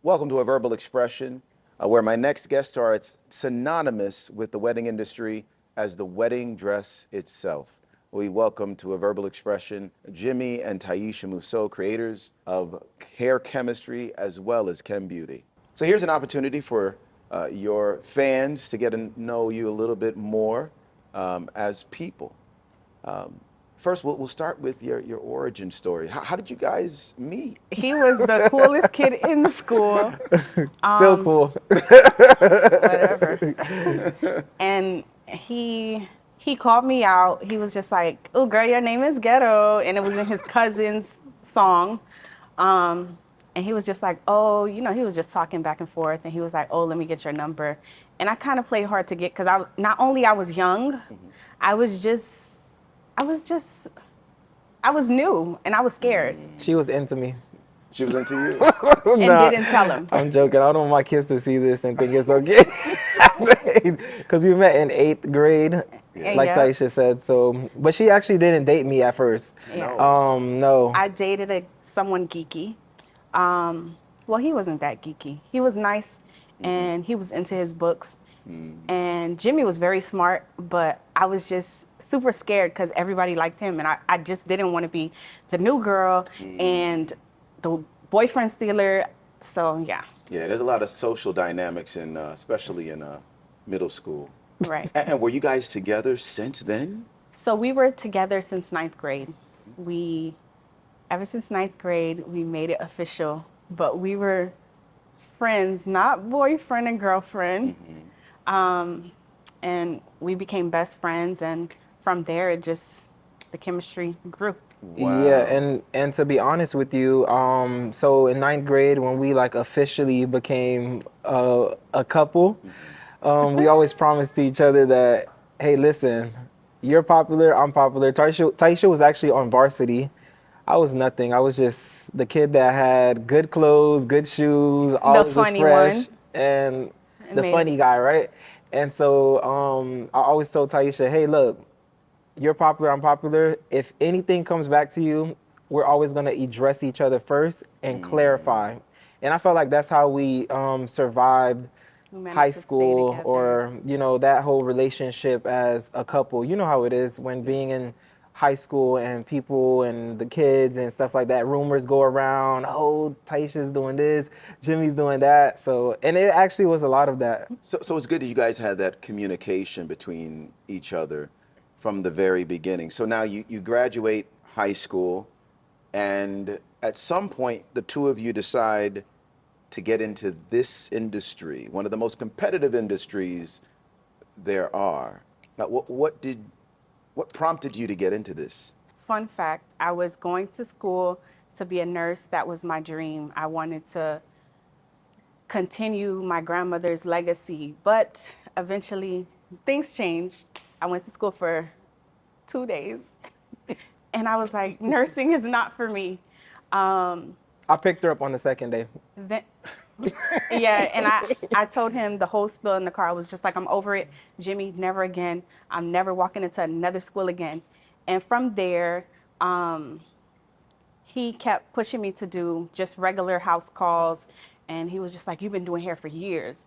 Welcome to A Verbal Expression, where my next guest star is synonymous with the wedding industry as the wedding dress itself. We welcome to A Verbal Expression Jimmy and Taisha Mousseau, creators of Hair Chemistry as well as Chem Beauty. So here's an opportunity for your fans to get to know you a little bit more as people. First, we'll start with your origin story. How did you guys meet? He was the coolest kid in the school. Still cool. Whatever. And he called me out. He was just like, "Oh, girl, your name is Ghetto," and it was in his cousin's song. And he was just like, "Oh, he was just talking back and forth." And he was like, "Oh, let me get your number." And I kind of played hard to get because I was young, I was just, I was new and I was scared She was into me. She was into you? and Nah, didn't tell him. I'm joking. I don't want my kids to see this and think it's okay. Because we met in 8th grade, like Yeah. Taisha said. So, but she actually didn't date me at first. Yeah. No. I dated someone geeky. Well, he wasn't that geeky. He was nice, and he was into his books. And Jimmy was very smart, but I was just super scared because everybody liked him, and I just didn't want to be the new girl and the boyfriend stealer. So yeah, Yeah, there's a lot of social dynamics in, especially in middle school. right. And were you guys together since then? So we were together since 9th grade. Ever since 9th grade, we made it official, but we were friends, not boyfriend and girlfriend. And we became best friends, and from there, the chemistry grew. Wow. Yeah, and to be honest with you, so in 9th grade when we like officially became a couple, we always promised to each other that, hey, listen, you're popular, I'm popular. Taisha was actually on varsity. I was nothing. I was just the kid that had good clothes, good shoes, always was funny fresh, one. and And the made funny it. guy, right? And so I always told Taisha, hey, look, you're popular, I'm popular. If anything comes back to you, we're always gonna address each other first and clarify. And I felt like that's how we survived We managed high to stay school together. or that whole relationship as a couple. You know how it is when being in high school and people and the kids and stuff like that, rumors go around, oh, Taisha's doing this, Jimmy's doing that. So, and it actually was a lot of that. So it's good that you guys had that communication between each other from the very beginning. So now you graduate high school, and at some point, the two of you decide to get into this industry, one of the most competitive industries there are. Now, what prompted you to get into this? Fun fact, I was going to school to be a nurse. That was my dream. I wanted to continue my grandmother's legacy, but eventually things changed. I went to school for 2 days, and I was like, nursing is not for me. I picked her up on the second day. Then, yeah, and I told him the whole spiel in the car. I was just like, I'm over it, Jimmy, never again. I'm never walking into another school again. And from there, he kept pushing me to do just regular house calls. And he was just like, you've been doing hair for years.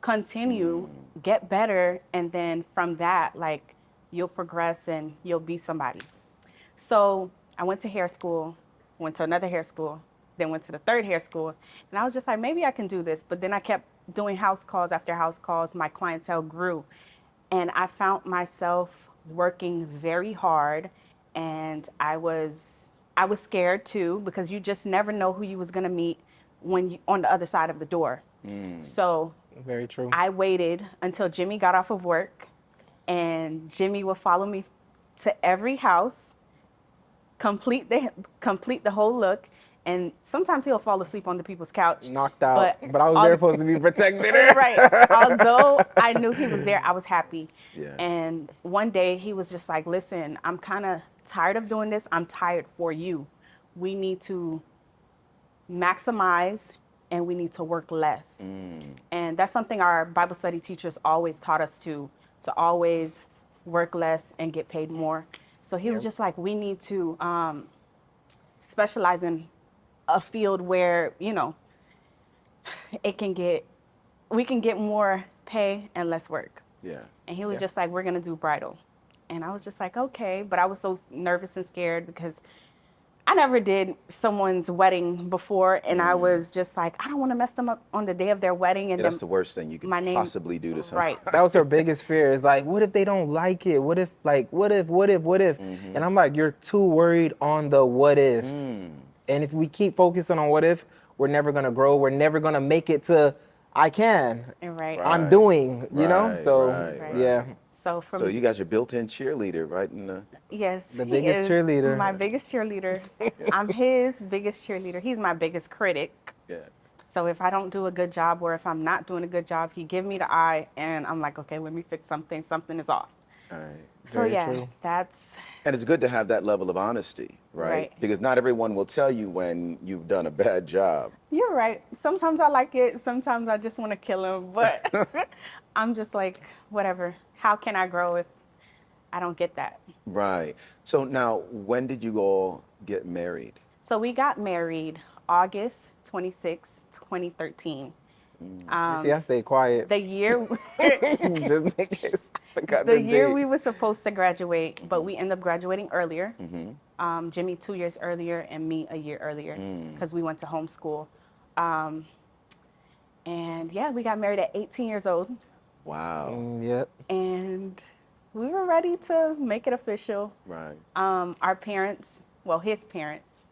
Continue, get better. And then from that, like, you'll progress and you'll be somebody. So I went to hair school, went to another hair school, then went to the third hair school. And I was just like, maybe I can do this. But then I kept doing house calls after house calls. My clientele grew. And I found myself working very hard. And I was scared too, because you just never know who you was gonna meet when you on the other side of the door. So Very true. I waited until Jimmy got off of work, and Jimmy would follow me to every house, complete the whole look, and sometimes he'll fall asleep on the people's couch. Knocked out. But I was there supposed to be protected. Right. Although I knew he was there, I was happy. Yeah. And one day he was just like, listen, I'm kind of tired of doing this. I'm tired for you. We need to maximize and we need to work less. And that's something our Bible study teachers always taught us to always work less and get paid more. So he was just like, we need to specialize in a field where, we can get more pay and less work. Yeah. And he was Yeah. just like, we're going to do bridal. And I was just like, okay. But I was so nervous and scared because I never did someone's wedding before. And I was just like, I don't want to mess them up on the day of their wedding. And Yeah, that's then the worst thing you could my name, possibly do to someone. right. That was her biggest fear. Is like, what if they don't like it? What if, like, what if? And I'm like, you're too worried on the what ifs. And if we keep focusing on what if, we're never gonna grow. We're never gonna make it to I can. And right. I'm doing, you know? Right, So, right. yeah. So from So you got your built-in cheerleader right in the. yes, The he biggest is cheerleader. my biggest cheerleader. I'm his biggest cheerleader. He's my biggest critic. Yeah. So if I don't do a good job or if I'm not doing a good job, he give me the eye and I'm like, okay, let me fix something. Something is off. All right. So Very yeah, true. that's And it's good to have that level of honesty, right? Right. Because not everyone will tell you when you've done a bad job. you're right. Sometimes I like it. Sometimes I just want to kill him. But I'm just like, whatever. How can I grow if I don't get that? Right. So now, when did you all get married? So we got married August 26, 2013. You see, I stay quiet. The year Just in case I got the the year date. we were supposed to graduate, but we ended up graduating earlier. Jimmy 2 years earlier and me a year earlier because we went to homeschool. And yeah, we got married at 18 years old Wow. Yep. and we were ready to make it official. Right. Our parents, well, his parents,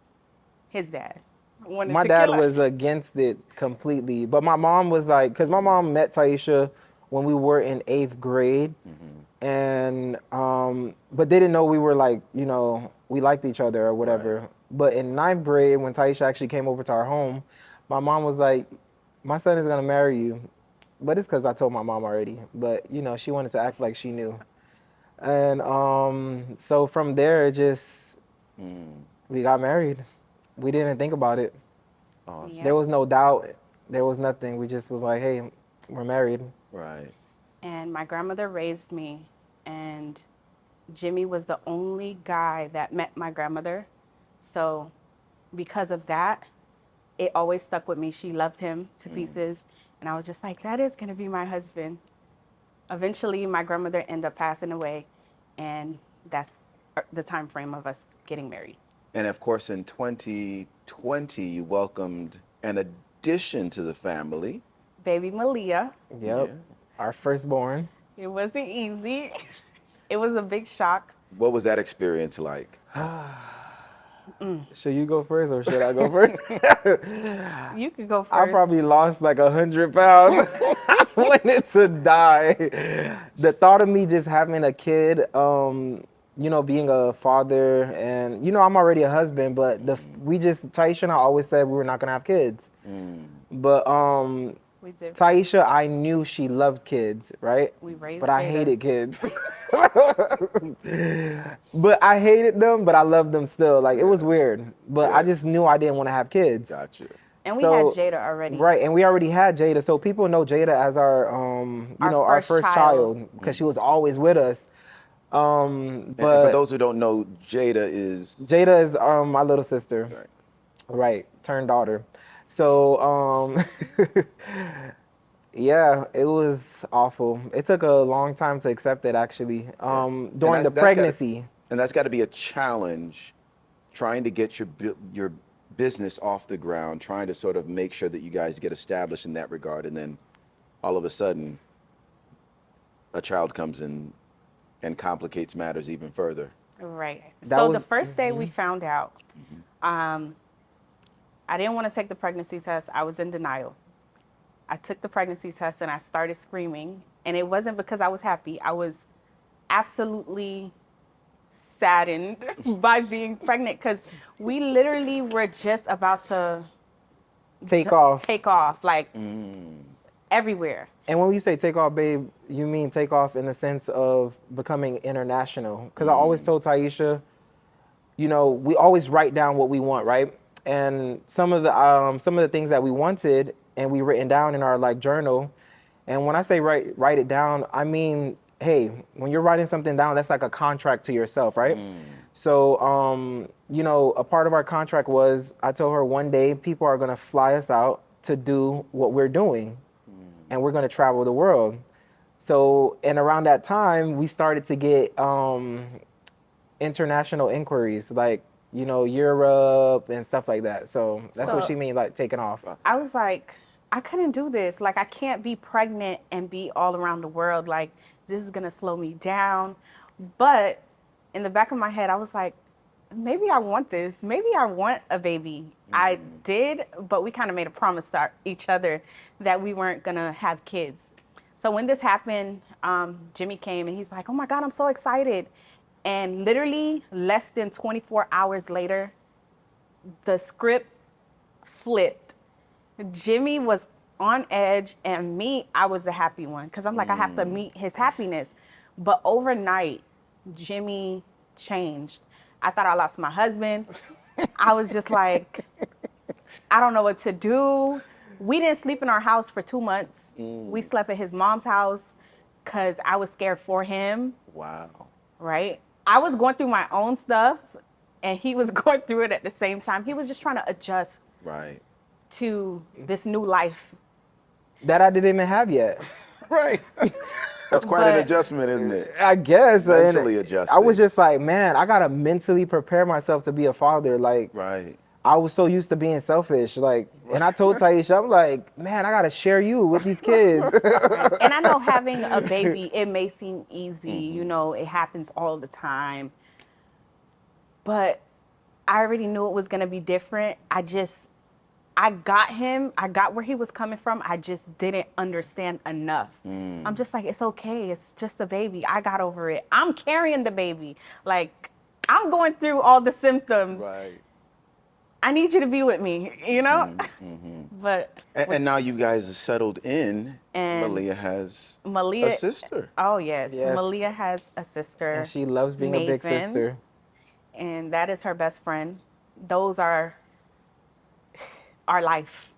his dad, wanted My to dad kill was us. against it completely, but my mom was like, because my mom met Taisha when we were in 8th grade, and but they didn't know we were like, you know, we liked each other or whatever. Right. But in 9th grade, when Taisha actually came over to our home, my mom was like, my son is gonna marry you, but it's because I told my mom already. But you know, she wanted to act like she knew, and so from there, it just we got married. We didn't even think about it. Awesome. Yeah. There was no doubt. There was nothing. We just was like, hey, we're married. Right. And my grandmother raised me, and Jimmy was the only guy that met my grandmother. So because of that, it always stuck with me. She loved him to pieces. And I was just like, that is going to be my husband. Eventually, my grandmother ended up passing away, and that's the time frame of us getting married. And of course, in 2020, you welcomed an addition to the family. Baby Malia. Yep. Yeah. Our firstborn. It wasn't easy. It was a big shock. What was that experience like? Should you go first or should I go first? You could go first. I probably lost like 100 pounds. I wanted to die. The thought of me just having a kid, you know, being a father, and you know, I'm already a husband, but Taisha and I always said we were not gonna have kids. But We did. Taisha, I knew she loved kids, right? We raised But I Jada. hated kids. But I hated them, but I loved them still. Like, it was weird. But I just knew I didn't want to have kids. Gotcha. And we So- had Jada already. Right, and we already had Jada. So people know Jada as our, our first first child. child, because she was always with us. And But for those who don't know, Jada is. Jada is my little sister. Right. Right, turned daughter. So, yeah, it was awful. It took a long time to accept it, actually. During the that's gotta- pregnancy. And that's got to be a challenge, trying to get your business off the ground, trying to sort of make sure that you guys get established in that regard, and then all of a sudden, a child comes in and complicates matters even further. Right. That So the was- first day we found out, I didn't want to take the pregnancy test. I was in denial. I took the pregnancy test and I started screaming. And it wasn't because I was happy. I was absolutely saddened by being pregnant because we literally were just about to Take off. take off, like everywhere. And when you say take off, babe, you mean take off in the sense of becoming international. Because I always told Taisha, you know, we always write down what we want, right? And some of the things that we wanted, and we written down in our like journal. And when I say write it down, I mean, hey, when you're writing something down, that's like a contract to yourself, right? So, you know, a part of our contract was I told her one day people are gonna fly us out to do what we're doing, and we're going to travel the world. So, and around that time, we started to get international inquiries, like, you know, Europe and stuff like that. So that's what So she mean, like taking off. I was like, I couldn't do this. Like, I can't be pregnant and be all around the world. Like, this is going to slow me down. But in the back of my head, I was like, maybe I want this. Maybe I want a baby. I did, but we kind of made a promise to each other that we weren't going to have kids. So when this happened, Jimmy came and he's like, oh my God, I'm so excited. And literally less than 24 hours later, the script flipped. Jimmy was on edge, and me, I was the happy one because I'm like, I have to meet his happiness. But overnight, Jimmy changed. I thought I lost my husband. I was just like, I don't know what to do. We didn't sleep in our house for 2 months. We slept at his mom's house because I was scared for him, Wow. right? I was going through my own stuff, and he was going through it at the same time. He was just trying to adjust Right. to this new life. That I didn't even have yet. Right. That's quite an But- adjustment, isn't it? I guess. and Mentally I adjusting. was just like, man, I gotta mentally prepare myself to be a father. Like, Right. I was so used to being selfish. Like, and I told Taisha, I'm like, man, I gotta share you with these kids. And I know having a baby, it may seem easy, you know, it happens all the time. But I already knew it was going to be different. I got him. I got where he was coming from. I just didn't understand enough. I'm just like, it's okay. It's just a baby. I got over it. I'm carrying the baby. Like, I'm going through all the symptoms. Right. I need you to be with me, you know? But And now you guys are settled in. And Malia has Malia, a sister. oh yes, Yes. Malia has a sister. And she loves being a big Maven, sister. and that is her best friend. Those are our life.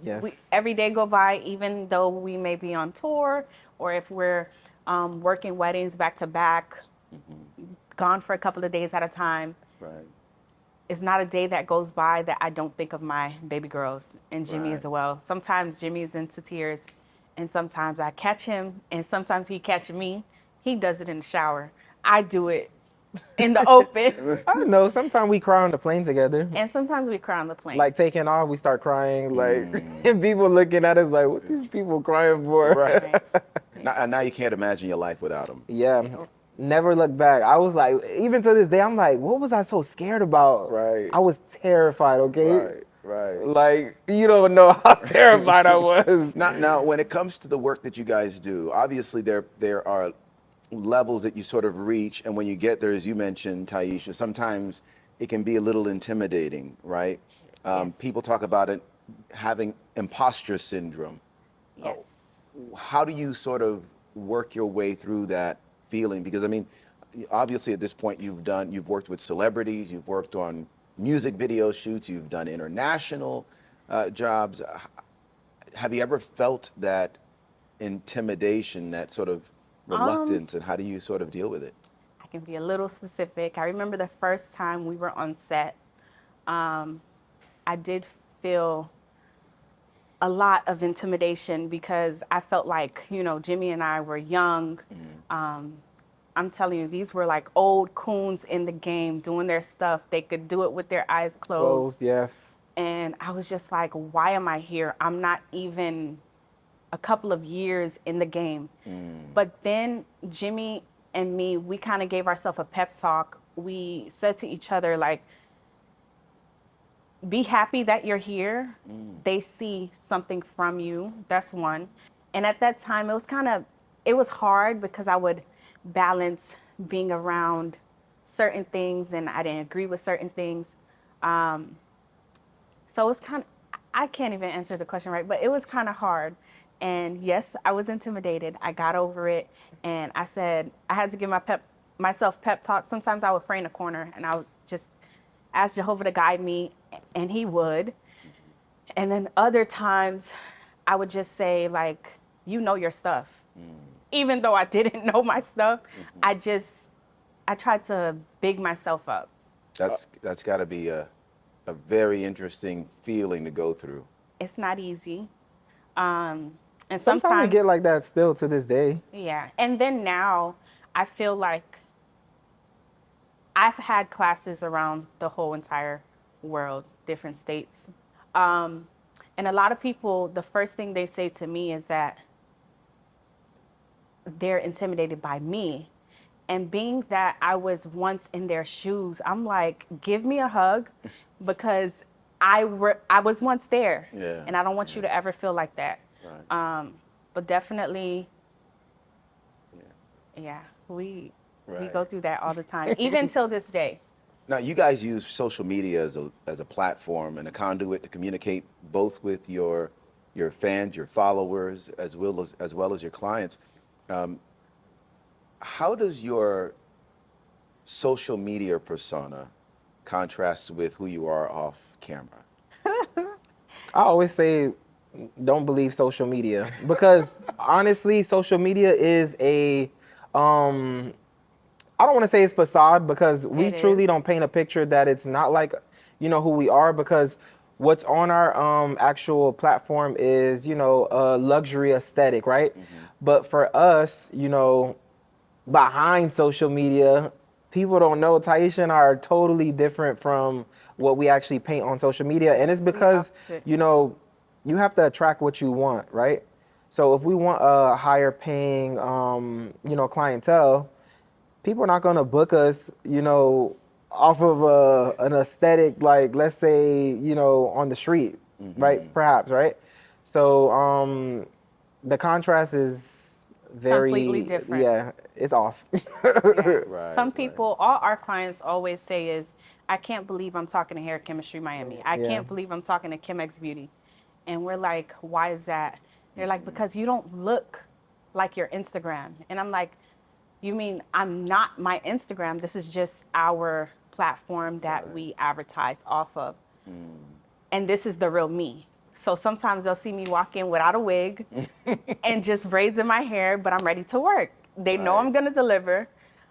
Yes. Every day go by, even though we may be on tour or if we're working weddings back to back, gone for a couple of days at a time. Right. It's not a day that goes by that I don't think of my baby girls and Jimmy Right. as well. Sometimes Jimmy is into tears, and sometimes I catch him, and sometimes he catch me. He does it in the shower. I do it in the open. I don't know. Sometimes we cry on the plane together. And sometimes we cry on the plane. Like taking off, we start crying. Like, and people looking at us like, what these people crying for? Right. Now you can't imagine your life without him. Yeah. Never look back. I was like, even to this day, I'm like, what was I so scared about? Right. I was terrified, okay? Right. Right. Like, you don't know how terrified I was. Now, when it comes to the work that you guys do, obviously there are levels that you sort of reach, and when you get there, as you mentioned, Taisha, sometimes it can be a little intimidating, right? Yes. People talk about it having imposter syndrome. Yes. How do you sort of work your way through that feeling? Because I mean, obviously at this point you've worked with celebrities, you've worked on music video shoots, you've done international jobs. Have you ever felt that intimidation, that sort of reluctance, and how do you sort of deal with it? I can be a little specific. I remember the first time we were on set, I did feel a lot of intimidation because I felt like, you know, Jimmy and I were young. I'm telling you, these were like old coons in the game doing their stuff. They could do it with their eyes closed. Close, yes. And I was just like, why am I here? I'm not even a couple of years in the game. But then Jimmy and me, we kind of gave ourselves a pep talk. We said to each other, like, be happy that you're here. They see something from you. That's one. And at that time, it was hard because I would balance being around certain things and I didn't agree with certain things. So it's I can't even answer the question right, but it was kind of hard. And yes, I was intimidated. I got over it. And I said, I had to give myself pep talk. Sometimes I would pray in a corner and I would just ask Jehovah to guide me, and he would. And then other times I would just say, like, you know your stuff. Even though I didn't know my stuff, I tried to big myself up. That's got to be a very interesting feeling to go through. It's not easy. And Sometimes it get sometimes, like that still to this day. yeah. And then now I feel like I've had classes around the whole entire world, different states. And a lot of people, the first thing they say to me is that they're intimidated by me. And being that I was once in their shoes, I'm like, give me a hug because I was once there. Yeah, And I don't want yeah. you to ever feel like that. Right. But definitely, Yeah. yeah, we Right. go through that all the time, even till this day. Now, you guys use social media as a platform and a conduit to communicate both with your fans, your followers, as well as your clients. Um, how does your social media persona contrast with who you are off camera? I always say, don't believe social media because honestly, social media is a I don't want to say it's facade because we It truly is. don't paint a picture that it's not like, who we are because what's on our actual platform is, a luxury aesthetic, right? But for us, behind social media, people don't know Taisha and I are totally different from what we actually paint on social media. And it's Complete because, opposite. you have to attract what you want, right? So if we want a higher paying, clientele, people are not going to book us, off of an aesthetic, like let's say, on the street, right? Perhaps, right? So the contrast is Completely very, different. yeah, it's off. Yeah. Right, Some right. people, all our clients always say is, I can't believe I'm talking to Hair Chemistry Miami. I Yeah. can't believe I'm talking to Kim X Beauty. And we're like, why is that? They're like, because you don't look like your Instagram. And I'm like, you mean I'm not my Instagram? This is just our platform that Right. we advertise off of. And this is the real me. So sometimes they'll see me walk in without a wig and just braids in my hair, but I'm ready to work. They know Right. I'm gonna deliver.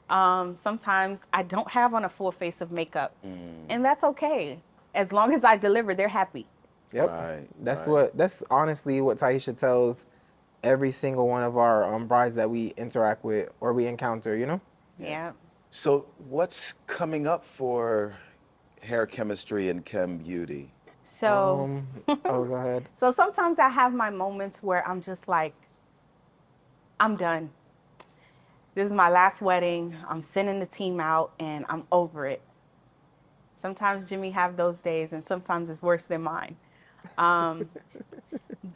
Sometimes I don't have on a full face of makeup, and that's okay. As long as I deliver, they're happy. Yep. Right, That's right. that's honestly what Taisha tells every single one of our brides that we interact with or we encounter. Yeah. Yeah. So, what's coming up for hair chemistry and chem beauty? So, Oh, go ahead. so sometimes I have my moments where I'm just like, I'm done. This is my last wedding. I'm sending the team out, and I'm over it. Sometimes Jimmy have those days, and sometimes it's worse than mine.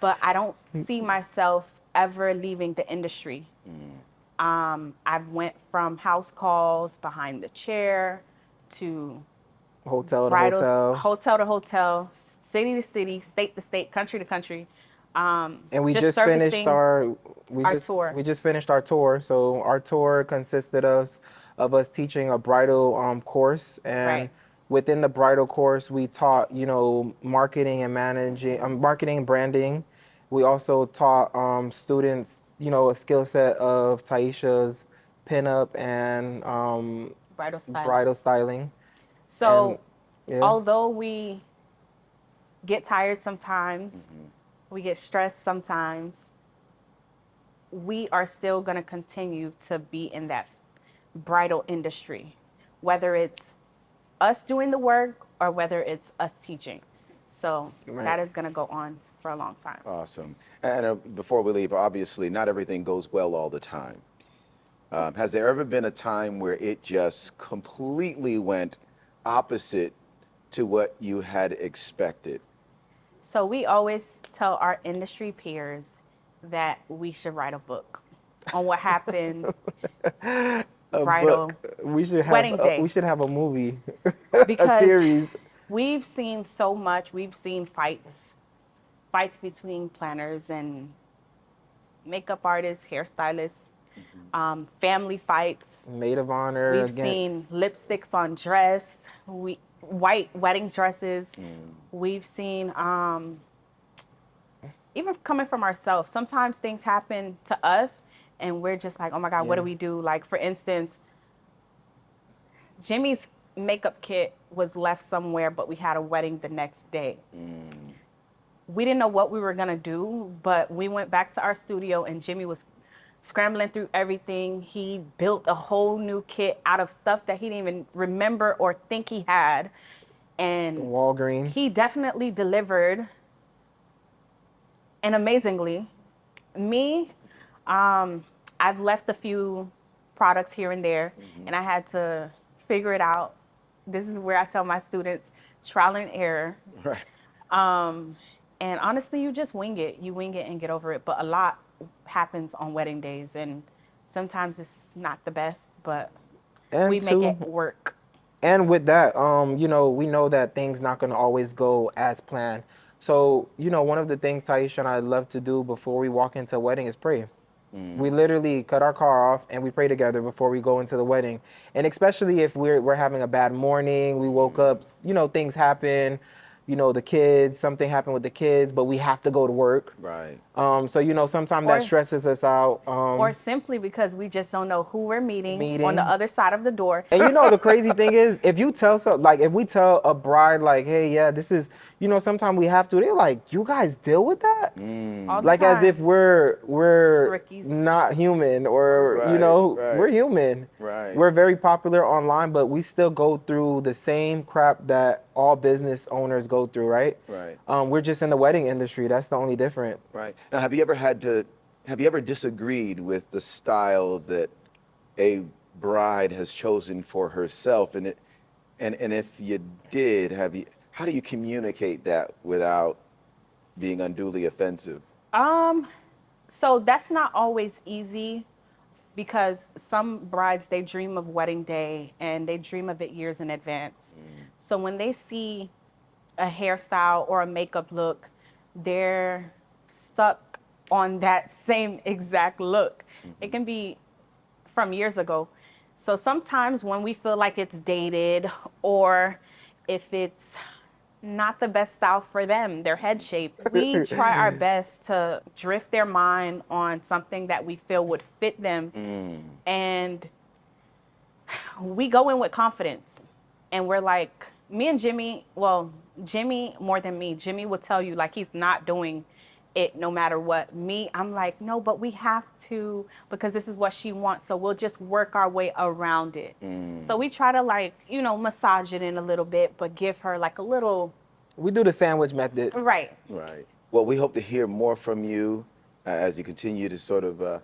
But I don't see myself ever leaving the industry. I've went from house calls behind the chair to Hotel to bridals, hotel. hotel to hotel, city to city, state to state, country to country. And we Just just finished servicing our we our just tour. we just finished our tour. So our tour consisted of us teaching a bridal course, and Right. within the bridal course we taught marketing and marketing and branding. We also taught students a skill set of Taisha's pinup and Bridal styling. bridal styling, and So, yeah. although we get tired sometimes, we get stressed sometimes, we are still going to continue to be in that bridal industry, whether it's us doing the work or whether it's us teaching. So Right. that is going to go on for a long time. Awesome. And before we leave, obviously, not everything goes well all the time. Has there ever been a time where it just completely went opposite to what you had expected? So we always tell our industry peers that we should write a book on what happened A bridal book. wedding We day, should have a movie, a because series. we've seen so much. We've seen fights between planners and makeup artists, hairstylists, family fights. Maid of honor We've against. seen lipsticks on dress, white wedding dresses. We've seen, even coming from ourselves, sometimes things happen to us and we're just like, oh my God, what do Yeah. we do? Like, for instance, Jimmy's makeup kit was left somewhere, but we had a wedding the next day. we didn't know what we were gonna do, but we went back to our studio and Jimmy was scrambling through everything. He built a whole new kit out of stuff that he didn't even remember or think he had. And Walgreens. he definitely delivered. And amazingly, me, I've left a few products here and there, and I had to figure it out. This is where I tell my students trial and error. Right. And honestly, you just wing it. You wing it and get over it. But a lot happens on wedding days, and sometimes it's not the best, but And we make two, it work. and with that, you know, we know that things not gonna always go as planned. So, you know, one of the things Taisha and I love to do before we walk into a wedding is pray. We literally cut our car off and we pray together before we go into the wedding. And especially if we're having a bad morning, we woke up, you know, things happen, you know, the kids, something happened with the kids, but we have to go to work. Right. So you know, sometimes that Or stresses us out. or simply because we just don't know who we're meeting on the Meeting. other side of the door. And you know the crazy thing is, if you tell like if we tell a bride like, hey, yeah, this is, you know, sometimes we have to. They're like, you guys deal with that, All the like as if time. we're Rookies. not human, or you Right, know, right. we're human. Right. We're very popular online, but we still go through the same crap that all business owners go through, right? Right. We're just in the wedding industry. That's the only different. Right. Now, have you ever disagreed with the style that a bride has chosen for herself? And if you did, how do you communicate that without being unduly offensive? So that's not always easy because some brides, they dream of wedding day and they dream of it years in advance. So when they see a hairstyle or a makeup look, they're stuck on that same exact look. It can be from years ago. So sometimes when we feel like it's dated or if it's not the best style for them, their head shape, we try our best to drift their mind on something that we feel would fit them. And we go in with confidence. And we're like, me and Jimmy, well, Jimmy more than me, Jimmy will tell you like he's not doing it no matter what. Me, I'm like, no, but we have to because this is what she wants. So we'll just work our way around it. So we try to like, you know, massage it in a little bit, but give her like a little, We do the sandwich method. right. Right. Well, we hope to hear more from you as you continue to sort of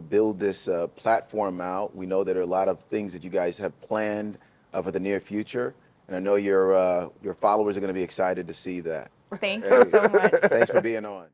build this platform out. We know that there are a lot of things that you guys have planned for the near future, and I know your followers are going to be excited to see that. Thank you so much. Thanks for being on.